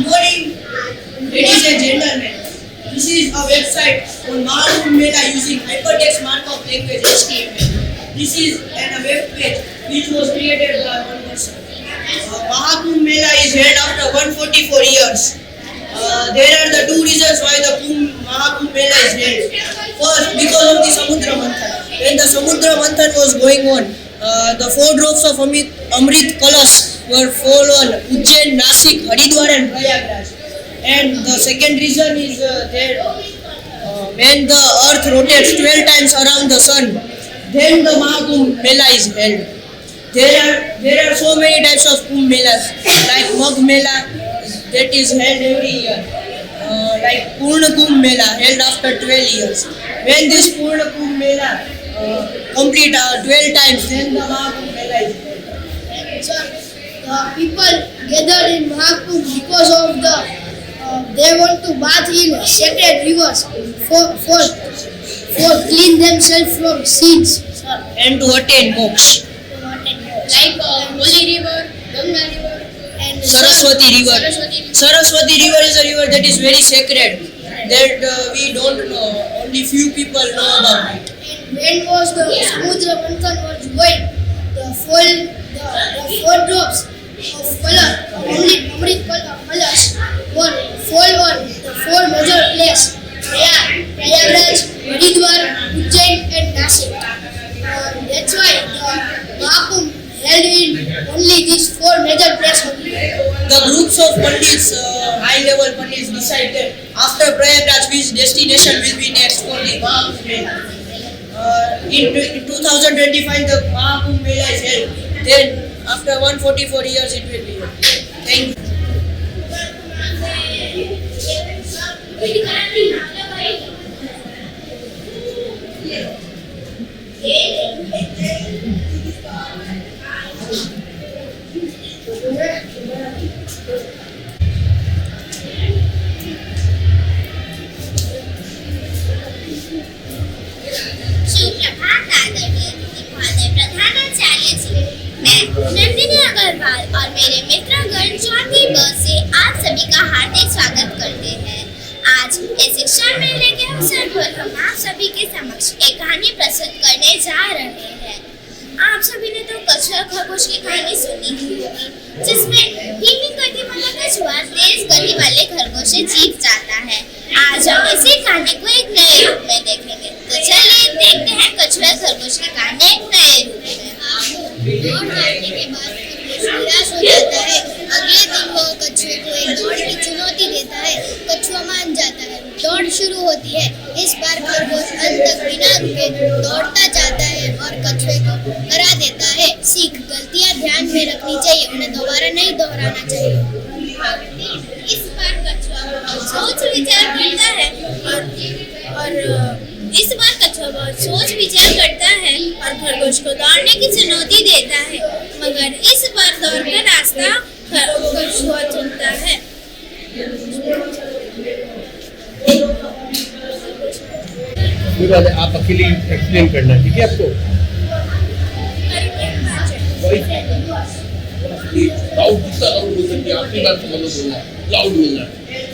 Good morning, ladies and gentlemen. This is a website on Mahakumbh Mela using hypertext markup language HTML. This is a web page which was created by one person. Mahakumbh Mela is held after 144 years. There are the two reasons why the Mahakumbh Mela is held. First, because of the Samudra Manthan. When the Samudra Manthan was going on, the 4 drops of Amrit Kalash were fall on Ujjain, Nasik, Haridwar and Prayagraj. And the second reason is when the earth rotates 12 times around the sun, then the Mahakumbh Mela is held. There are so many types of Kumbh Melas, like Magh Mela that is held every year, like Purna Kumbh Mela held after 12 years. When this Purna Kumbh Mela complete 12 times, then the Mahakumbh Mela is held. So, the people gathered in Mahakumbh because of they want to bath in sacred rivers for clean themselves from sins and to attain moksha. Like Holy River, Ganga River, and Saraswati River. Saraswati River is a river that is very sacred, that we don't know, only few people know about it. And when was the Samudra Manthan was going, the 4 drops of color, Amrit Kalash, fall on the 4 major places, Prayagraj, Haridwar, Ujjain and Nasik. That's why the Mahakumbh held in only these 4 major places. The groups of pandits, high level pandits, decide that after Prayagraj which destination will be next for the Mahakumbh Mela. In 2025 the Mahakumbh Mela is held. Then after 144 years it will be held. Thank you. सुप्रभात आदरणीय महोदय प्रधानाचार्य जी, मैं नंदिनी अग्रवाल और मेरे मित्रगण चौथी ब से आप सभी का हार्दिक स्वागत करते हैं। आज इस शिक्षा मेले के अवसर पर हम आप सभी के समक्ष एक कहानी प्रस्तुत करने जा रहे हैं। आप सभी ने तो कछुआ खरगोश की कहानी सुनी ही होगी, जिसमें धीमी गति वाला कछुआ तेज गति वाले खरगोश से जीत जाता है। आज हम इसी कहानी को एक नए रूप में देखेंगे, तो चलिए देखते हैं कछुआ खरगोश की कहानी एक नए रूप में। दौड़ मारने के बाद खरगोश निराश हो जाता है। अगले दिन वो कछुए को एक दौड़ की चुनौती देता है। कछुआ मान जाता है। दौड़ शुरू होती है। इस बार खरगोश अंत तक बिना रुके दौड़ता जाता है और कछुए को हरा देता है। सीख, गलतियां ध्यान में रखनी चाहिए, उन्हें दोबारा नहीं दोहराना चाहिए। इस बार कछुआ सोच विचार करता है और खरगोश को दौड़ने की चुनौती देता है, मगर इस बार दौड़ का रास्ता कछुआ चुनता है। आप अकेले एक्सप्लेन करना, ठीक है आपको?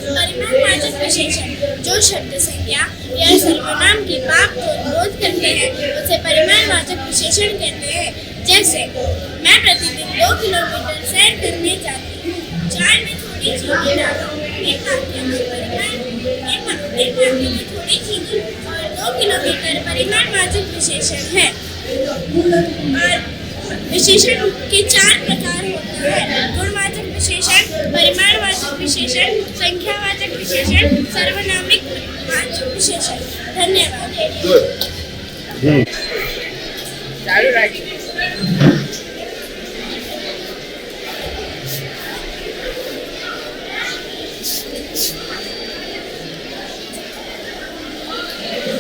परिमाणवाचक विशेषण जो शब्द संज्ञा या सर्वनाम की बात को विरोध करते हैं उसे परिमाणवाचक विशेषण कहते हैं। जैसे मैं प्रतिदिन 2 किलोमीटर सैर करने जाती हूँ। चाय में थोड़ी चीनी डालो। एक वाक्य में थोड़ी चीनी और 2 किलोमीटर परिमाणवाचक विशेषण है। और विशेषण के 4 प्रकार होते हैं: गुणवाचक विशेषण, परिमाणवाचक विशेषण, संख्यावाचक विशेषण, सर्वनामिक वाचक विशेषण। धन्यवाद।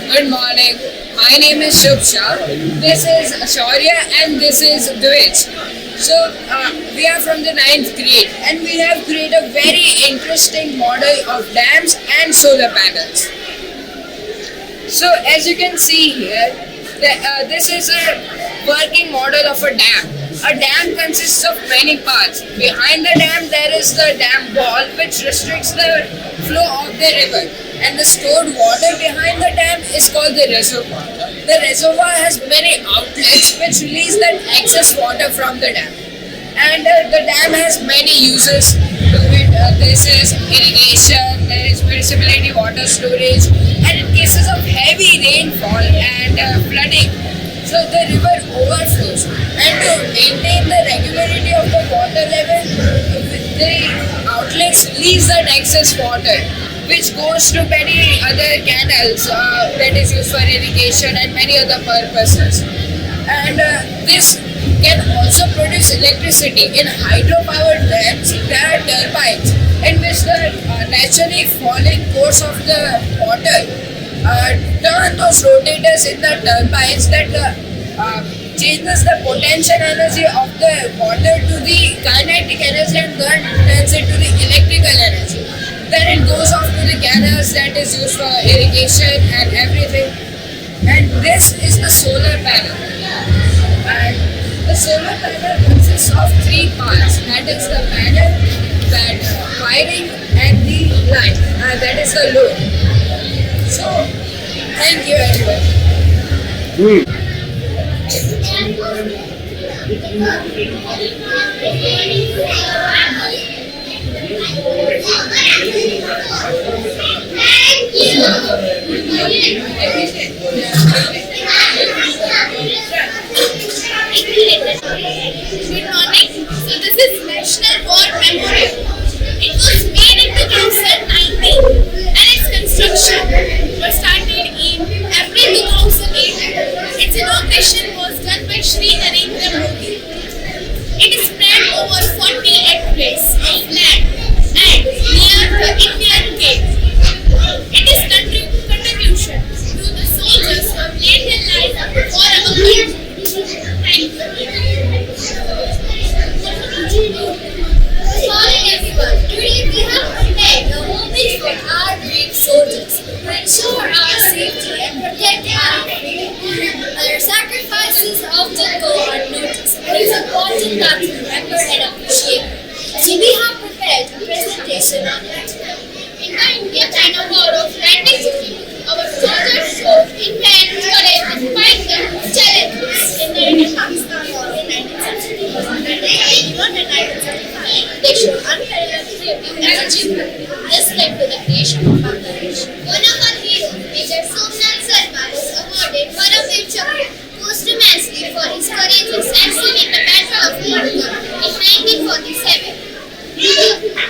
Good morning. My name is Shubhsha. This is Shaurya and this is Dwij. So we are from the 9th grade and we have created a very interesting model of dams and solar panels. So as you can see here, this is a working model of a dam. A dam consists of many parts. Behind the dam, there is the dam wall, which restricts the flow of the river. And the stored water behind the dam is called the reservoir. The reservoir has many outlets which release that excess water from the dam. And the dam has many uses. This is irrigation, there is municipality water storage, and in cases of heavy rainfall and flooding, so the river overflows. And to maintain the regularity of the water level, the outlets release that excess water, which goes to many other canals that is used for irrigation and many other purposes. And this can also produce electricity. In hydropower dams, there are turbines in which the naturally falling course of the water turn those rotators in the turbines that changes the potential energy of the water to the kinetic energy and then turns it to the electrical energy. Then it goes off to the canals that is used for irrigation and everything. And this is the solar panel. And the solar panel consists of 3 parts. That is the panel, that wiring and the line. That is the load. So, thank you everyone. Good morning. So this is National War Memorial. It was made in 2019 and its construction was started in April 2008. Its inauguration was done by Shri Narendra Modi. It is spread over 40 acres of land and near the Indian Gate. It is contribution to the soldiers who have laid their lives for our country. Thank you. Morning everyone. Today we have prepared a homage for our brave soldiers to ensure our safety and protect our freedom. Their sacrifices often go unnoticed, but it's important that we remember and appreciate. So we have prepared a presentation on it. In the India-China War of 1962, our soldiers showed immense courage despite the challenges in the India-Pakistan War in 1961 and 1975. They showed unparalleled bravery and achievement. This led to the creation of Bangladesh. One of our heroes, Major Somnath Sarma, was awarded Paramveer Chakra posthumously for his courageous action in the Battle of Kurgan in 1947. The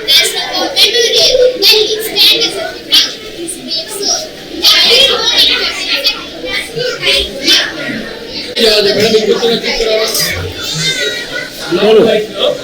National War Memorial of Delhi stands as a tribute to his brave soul. Today we will tell about triangle.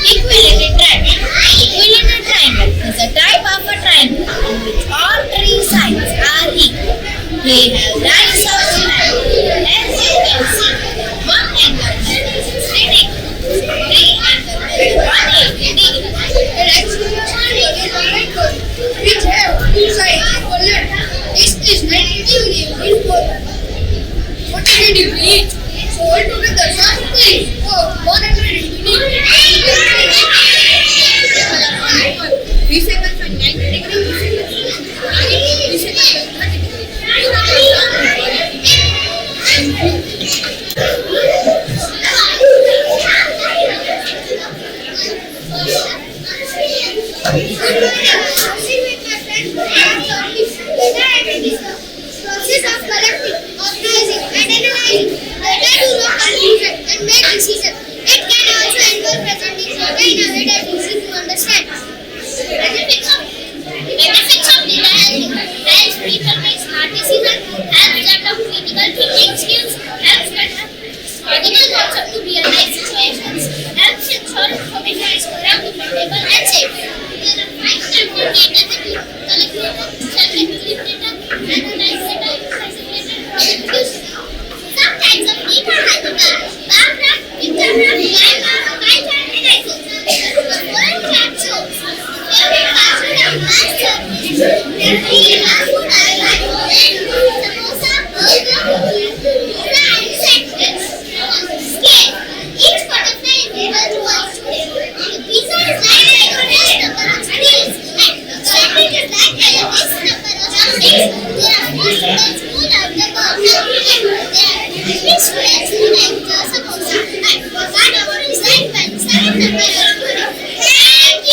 Equilateral triangle. Equilateral triangle is a type of a triangle in which all 3 sides are equal. They have right sides. As you can see, one angle is 60 degrees, 3 angle is 180 degrees. The actual triangle is a rectangle which have 2 sides equal length. This is 90 degrees in both. 40 degrees each. So altogether 180 for 180 degrees. We say that for 90 degrees, we say that for 30 degrees. Process of collecting, organizing, and analyzing data to draw conclusion and make decisions. It can also involve presenting data in a way that is easy to understand. Benefits of data analysis helps people make smart decisions, helps develop critical thinking skills, helps critical concept to real-life situations, helps ensure information is correct, dependable, and safe. There are 5 types of data that you collect data, self-encrypted data, analyze data, facilitated prosecution. Some types of data are the bar graph, pictograph, line graph, pie chart, and isotherm. The following chart shows every password of mass service. Every password I like like samosa. And that number is 91700. Thank you.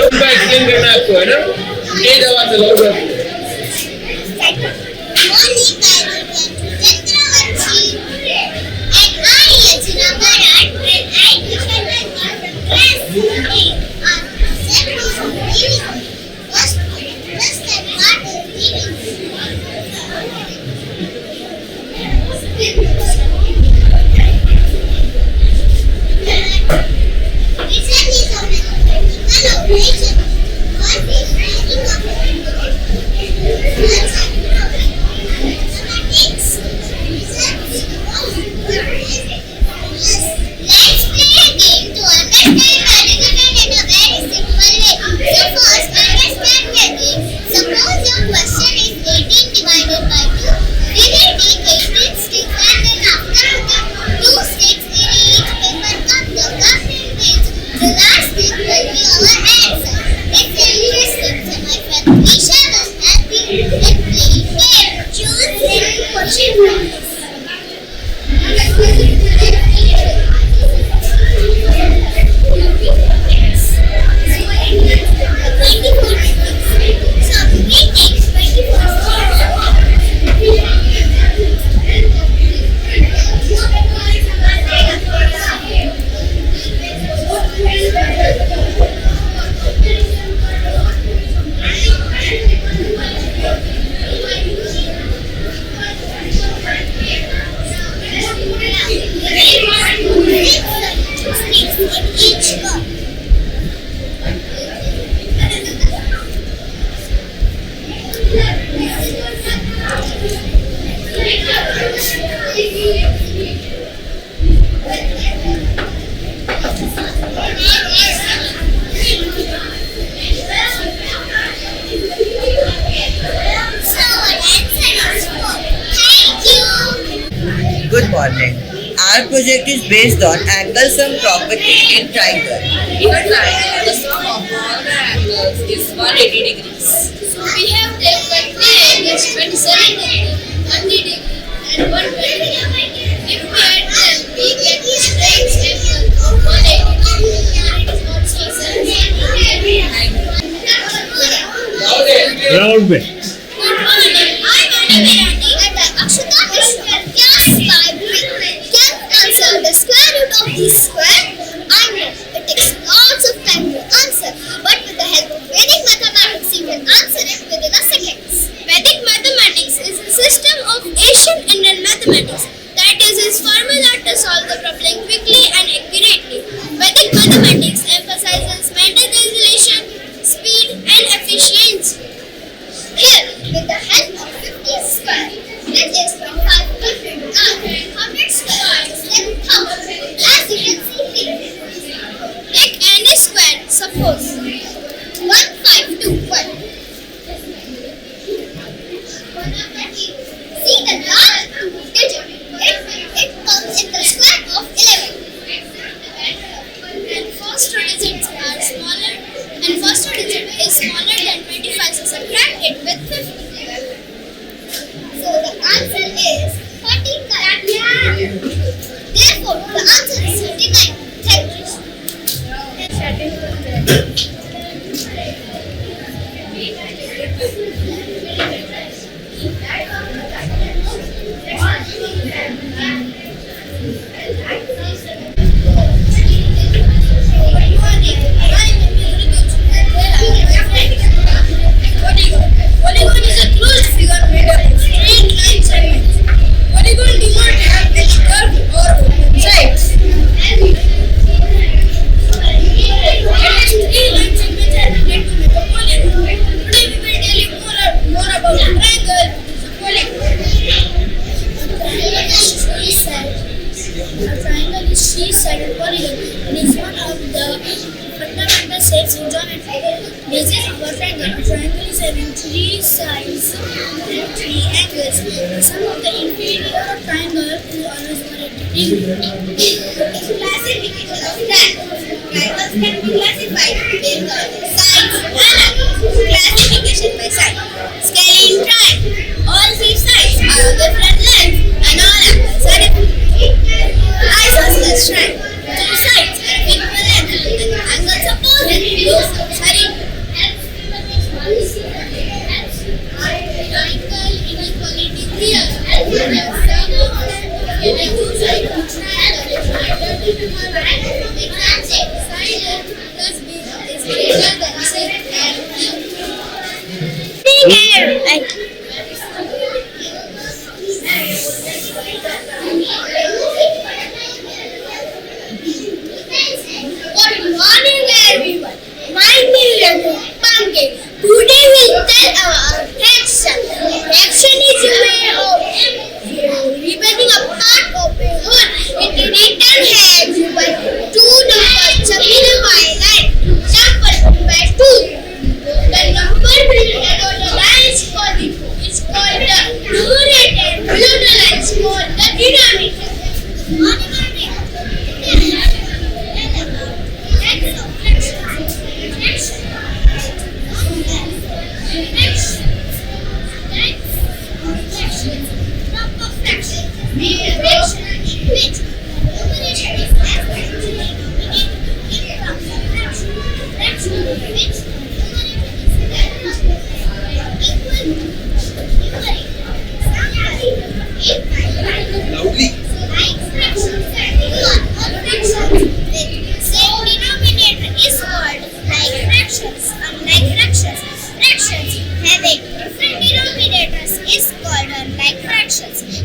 उनका explain करना है आपको, है ना? तेज आवाज से लोग Good morning. Our project is based on angle sum property in triangle. In a triangle, the sum of all the angles is 180 degrees. So we have taken three angles 27 degree, 30 degree and 120 degree. If we add them, we get the straight angle of 180 degree. It is also 70 degree. Round में Good morning. I'm Anna Virani and Akshata Mishra. Class 5B. Can answer the square root of this square? I know it takes lots of time to answer, but with the help of Vedic mathematics, you can answer it within a second. Vedic mathematics is a system of Asian Indian mathematics that uses formula to solve the problem quickly and accurately. Vedic mathematics emphasizes mental relation, speed, and efficiency. Here, with the help of 50 square, that is from 5 different and 100 square is 11,000. As you can see here, take any square, suppose 1521. See the last two digit, it comes in the square of 11. And first two digits are smaller, and first two digit is smaller than 25, so subtract it with 50. So the answer is 39. Therefore, the answer is 39. Thank you. Good morning. My name is Ritu. What do you freedom and is one of the fundamental shapes enjoyment. This is our triangle. A triangle is having three sides and three angles. The sum of the interior of triangle is always 180 degrees. Classification of triangles. Triangles can be classified based on sides and angles. Classification by side. Scale in triangle. All three sides are of different lengths and all angles are different. Isosceles triangle. Two sides are of equal length and the angles opposite. Those sides are equal. Triangle inequality theorem. The sum of the two sides of triangle is side length plus b is greater than 6 and Good morning everyone. My name is Pankaj. Today we tell our fraction. Fraction is a way of breaking a part of a whole into written heads by two numbers chosen by line. Example by 2. The number below the line is called the numerator. Below the line is called the denominator.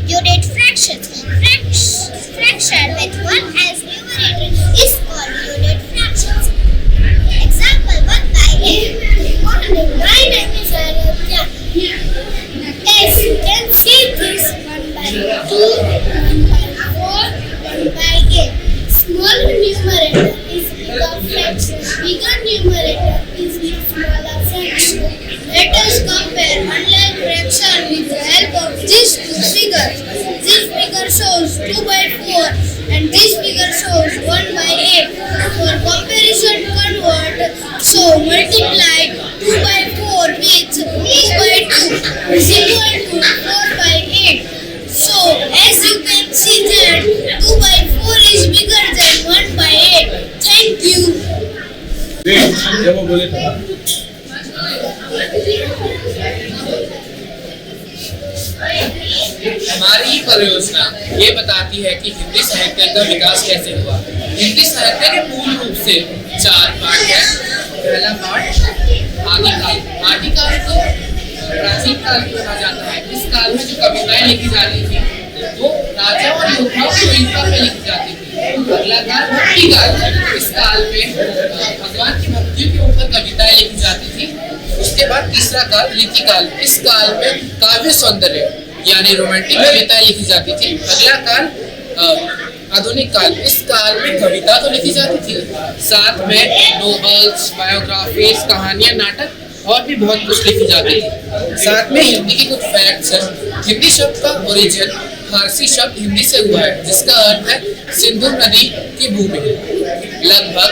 Unit fractions. Fraction with 1 as numerator is called unit fractions. Example 1 by 8. My name is Aradhya. As you can see this 1 by 2, 1 by 4, 1 by 8. Small numerator is bigger fraction. Bigger numerator is the smaller fraction. Let us compare unlike fraction with the help of these two figures. This figure shows 2 by 4 and this figure shows 1 by 8. For comparison convert, so multiply 2 by 4 with 2 by 2 is equal to 4 by 8. So as you can see that 2 by 4 is bigger than 1 by 8. Thank you. जब वो बोले तो हमारी ये परियोजना ये बताती है कि हिंदी साहित्य का विकास कैसे हुआ। हिंदी साहित्य के मूल रूप से 4 पार्ट हैं। पहला पार्ट आदिकाल। आदिकाल को प्राचीन काल कहा जाता है। इस काल में जो कविताएं लिखी जाती थी वो राजा और योद्धाओं की वीरता पे लिखी जाती थी। अगला काल भक्ति काल। इस काल में भगवान की भक्ति के ऊपर कविताएं लिखी जाती थी। उसके बाद तीसरा काल रीति काल। इस काल में काव्य सौंदर्य यानी रोमांटिक कविताएं लिखी जाती थी। अगला काल आधुनिक काल। इस काल में कविता तो लिखी जाती थी, साथ में नोवेल्स, बायोग्राफीज, कहानियां, नाटक और भी बहुत कुछ लिखी जाती थी। साथ में हिंदी के कुछ फैक्ट्स हैं। हिंदी शब्द का ओरिजिन फारसी शब्द हिंदी से हुआ है जिसका अर्थ है सिंधु नदी की भूमि। लगभग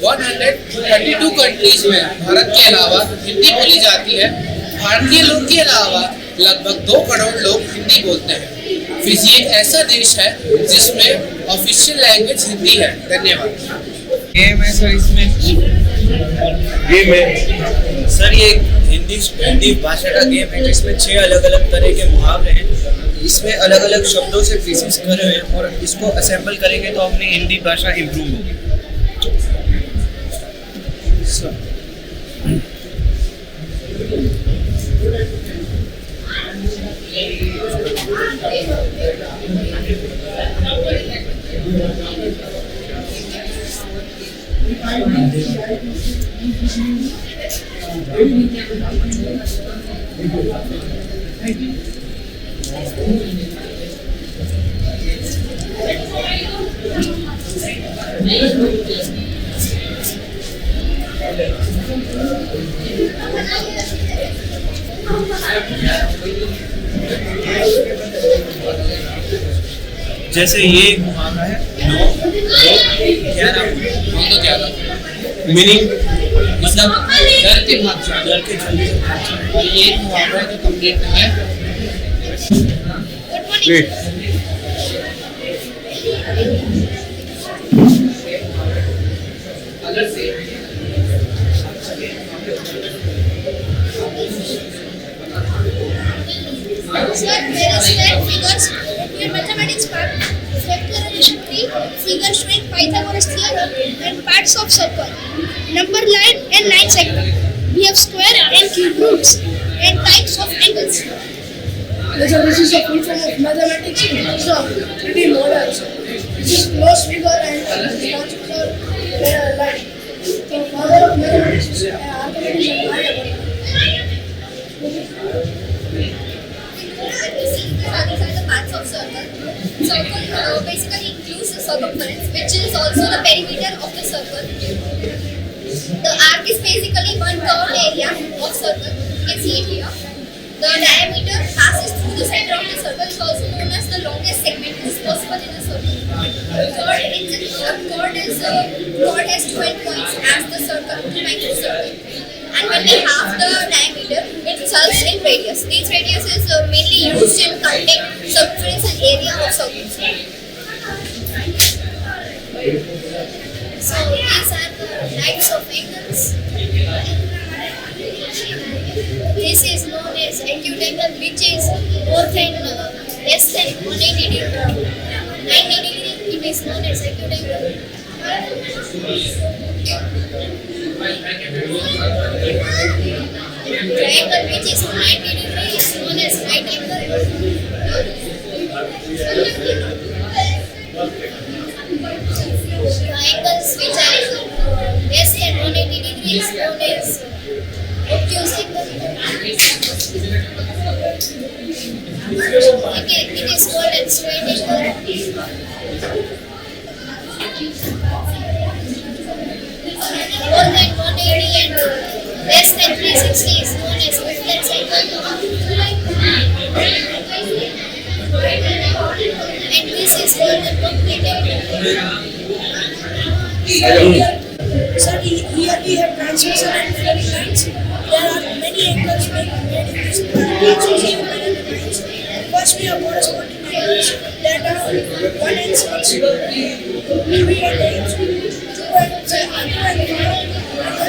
132 कंट्रीज में भारत के अलावा हिंदी बोली जाती है। भारतीय लोग के अलावा लगभग 2 करोड़ लोग हिंदी बोलते हैं। फिजी एक ऐसा देश है जिसमें ऑफिशियल लैंग्वेज हिंदी है। धन्यवाद। गेम है सर, इसमें गेम है सर ये हिंदी भाषा का गेम है जिसमें 6 अलग अलग तरह के मुहावरे हैं। इसमें अलग अलग शब्दों से पीसेस करे हुए हैं और इसको असेंबल करेंगे तो अपनी हिंदी भाषा इम्प्रूव होगी। जैसे ये एक मुहावरा है, 9 2 11 9 तो 11 मीनिंग मतलब डर के भाग जाना। डर के जल्दी से भाग जाए। और ये एक मुहावरा है जो कंप्लीट है। अगर से Sir, there is 10 figures in mathematics part. Factorization 3, figure showing Pythagoras theorem and parts of circle, number line and line segment. We have square and cube roots and types of angles. This is a full form of mathematics. It's a pretty modern. This is close figure and stands for line. The father of mathematics is Archimedes and Aryabhata. These are the parts of circle. Circle basically includes the circumference, which is also the perimeter of the circle. The arc is basically one curved area of circle. You can see it here. The diameter passes through the center of the circle is also known as the longest segment which is possible in a circle. The chord has 2 endpoints as the circle. And when we halve the diameter, it results in radius. This radius is mainly used in counting circumference and area of circles. So these are the types of angles. This is known as acute angle, which is more than less than 180 degree. 90 degree, it is known as acute angle. Triangle which is 90 degree is known as right angle. Triangles which are less than 180 degree is known as obtuse angle. Okay, it is called as straight angle. More than 180 and less than 360 is known as reflex angle. And this is called the complete angle. Sir, here we have transversal and parallel lines. There are many angles made in this transversal and parallel lines. First, we have corresponding angles that are 1 and 6, 3 and 8, 2 and 7,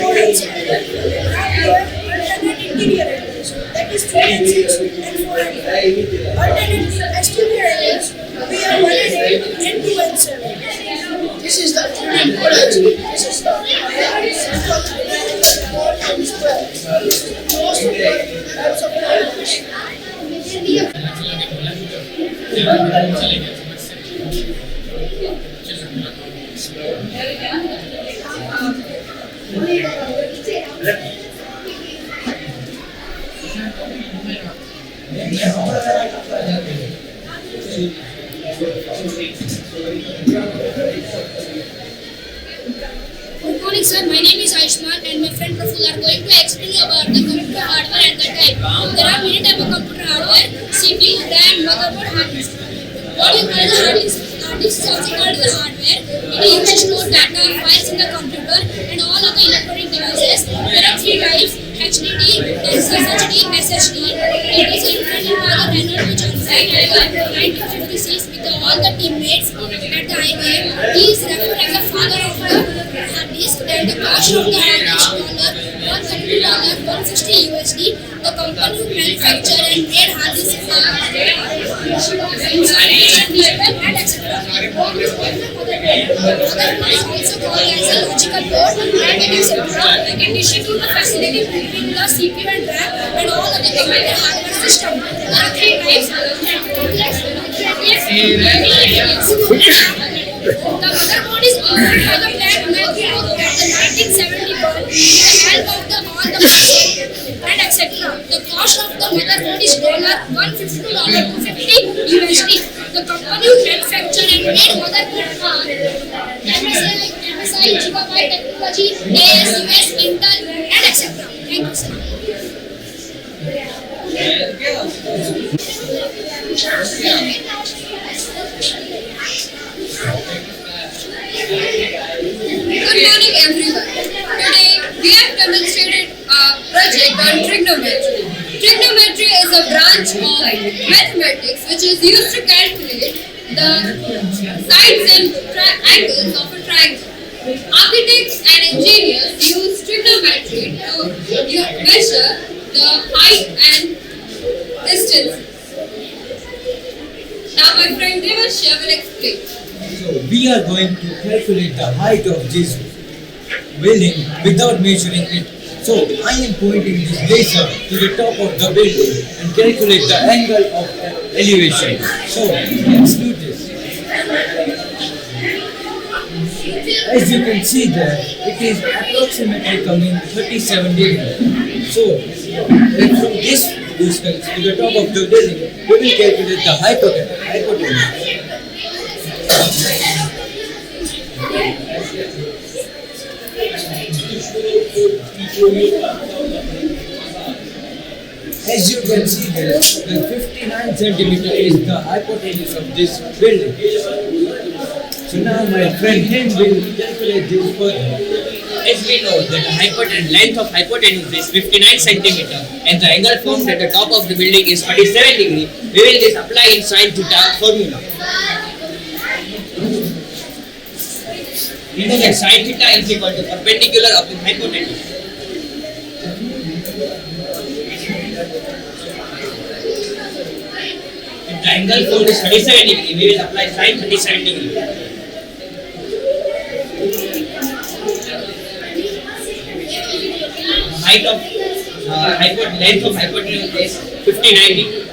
4 and 7. Now we have alternate interior angles, that is 3 and 6 and 4 and 5. Alternate exterior angles, we have 1 and 8 and 2 and 7. This is the alternate models. This is the most of the types of angles. Good morning, sir. My name is Aishman and my friend Praful are going to explain you about the computer hardware and the type. There are many types of computer hardware: CPU, RAM, motherboard, hard disk. What you call the hard disk? Hard disk is also called the hardware. It is used to store data, files in the computer, and all other electronic devices. There are 3 types: HDD, SSD, SSD. It is invented by the Renault Johnson in 1956 with all the teammates at the IBM. He is referred as the father of the hard disk, and the cost of the hard disk $132, $160 USD. The company who manufactured and made hard disk and etc. Motherboard is also called as a logical board and etc. In addition to the facility between the CPU and RAM and all other computer hardware system. There are 3 types: the motherboard is owned by the plant manufacturer at the 1971 with the help of the all the and etc. The cost of the motherboard is $152 to $50 USD. The company who manufactured and made motherboard are MSI SI, Gigabyte Technology, ASUS, Intel, and etc. Thank you, sir. Good morning, everyone. Today we have demonstrated a project on trigonometry. Trigonometry is a branch of mathematics which is used to calculate the sides and angles of a triangle. Architects and engineers use trigonometry to measure the height and distance. Now my friend Devashya will explain. So we are going to calculate the height of this building without measuring it. So I am pointing this laser to the top of the building and calculate the angle of elevation. So let's do this. As you can see there, it is approximately coming 37 degrees. So from this distance to the top of the building, we will calculate the hypotenuse. As you can see here, the 59 centimeter is the hypotenuse of this building. So now my friend Hen will calculate this further. As we know that the length of hypotenuse is 59 centimeter and the angle formed at the top of the building is 37 degree, we will just apply in sin theta formula. We know that sin theta is equal to perpendicular of the hypotenuse. If the angle formed is 37 degree, we will apply sin 37 degree. Height of length of hypotenuse is 59 degree.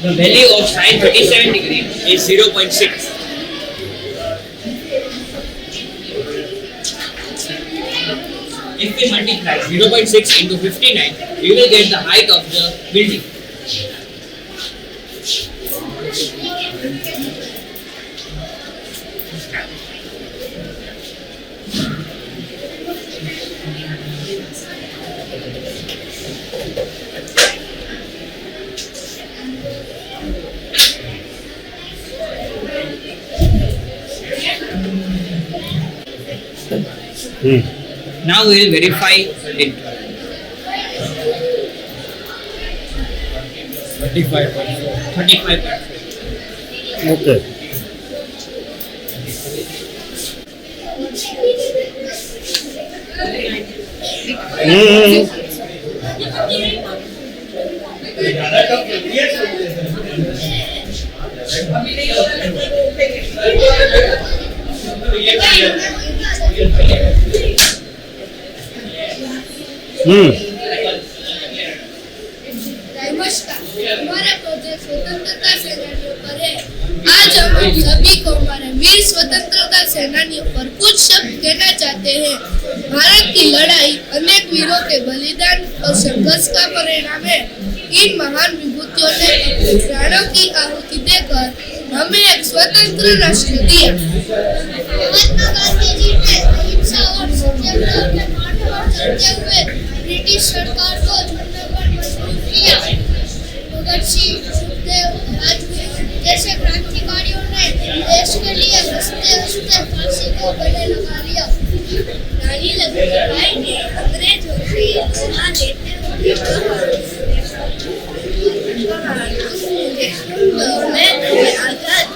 The value of sin 37 degree is 0.6. If we multiply 0.6 into 59, we will get the height of the building. Now we will verify it. 35.4. Okay. नमस्कार, हमारा project स्वतंत्रता सेनानियों पर है। आज हम आप सभी को हमारे वीर स्वतंत्रता सेनानियों पर कुछ शब्द कहना चाहते हैं। भारत की लड़ाई अनेक वीरों के बलिदान और संघर्ष का परिणाम है। इन महान विभूतियों ने अपने प्राणों की आहुति देकर हमें एक स्वतंत्र राष्ट्र दिया। महात्मा गांधी जी ने अहिंसा और सत्यता के मार्ग पर चलते हुए ब्रिटिश सरकार को झुकने पर मजबूर किया। भगत सिंह, सुखदेव, राजगुरु जैसे क्रांतिकारियों ने देश के लिए हंसते हंसते फांसी को गले लगा लिया। रानी लक्ष्मीबाई ने अंग्रेजों से धोखा देते हुए कहा, मैं तुम्हें आजाद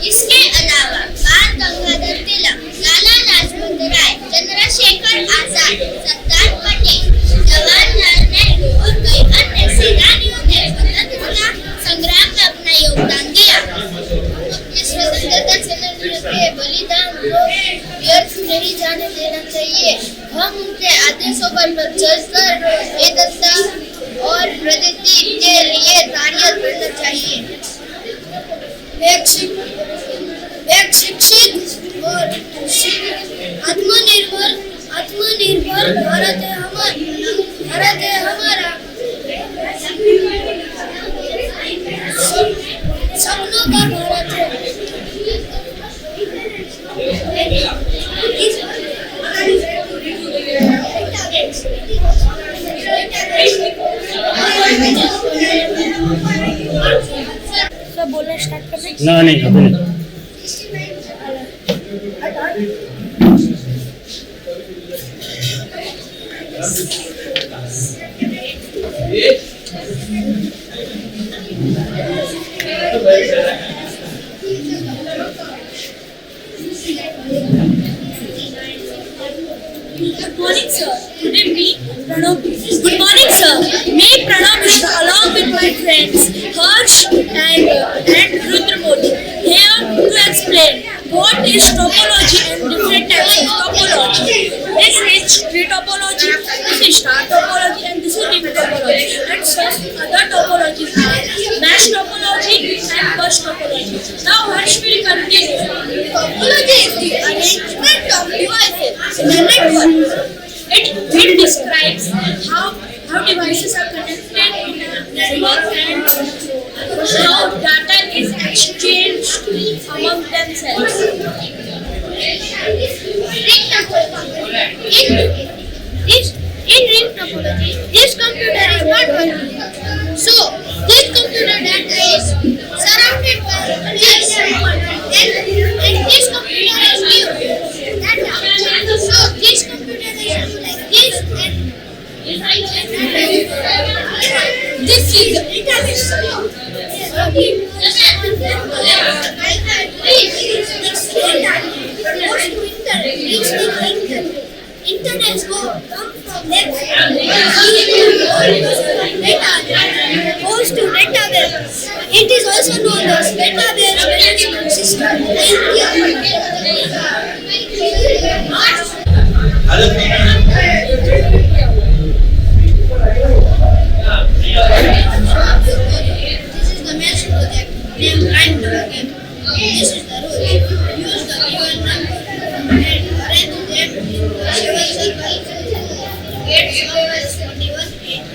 इसके अलावा बाल गंगाधर तिलक, लाला लाजपत राय, चंद्रशेखर आजाद, सरदार पटेल, जवाहरलाल नेहरू और कई अन्य सेनानियों ने स्वतंत्रता संग्राम में अपना योगदान दिया। अपने स्वतंत्रता सेनानियों के बलिदान को व्यर्थ नहीं जाने देना चाहिए। हम उनके आदेशों पर चलकर एकता और प्रगति के लिए कार्य करना चाहिए। एक शिक्षित और आत्मनिर्भर भारत है हमारा। बोलना स्टार्ट कर दें? ना नहीं अभी नहीं। Good morning, sir. Today me, Pranav. Good morning, sir. Me, Pranav Mishra, along with my friends Harsh and Rudra Modi, here to explain what is topology and different types of topology. This is tree topology, this is star topology, and this is ring topology. And some other topologies are mesh topology and bus topology. Now Harsh will continue. Topology is the arrangement of devices in a network. It describes how devices are connected in a network and how data is exchanged among themselves. In ring topology, this computer is not working. So, this computer data is surrounded by this, and this computer is new data. So, this computer is like this, and this is the internet. Internet come from left goes to database. It is also known as database management system. This is the mesh project named Line Project. This is the rule. Use the given number and arrange them in 7 circles. 8 circles, 21, 8.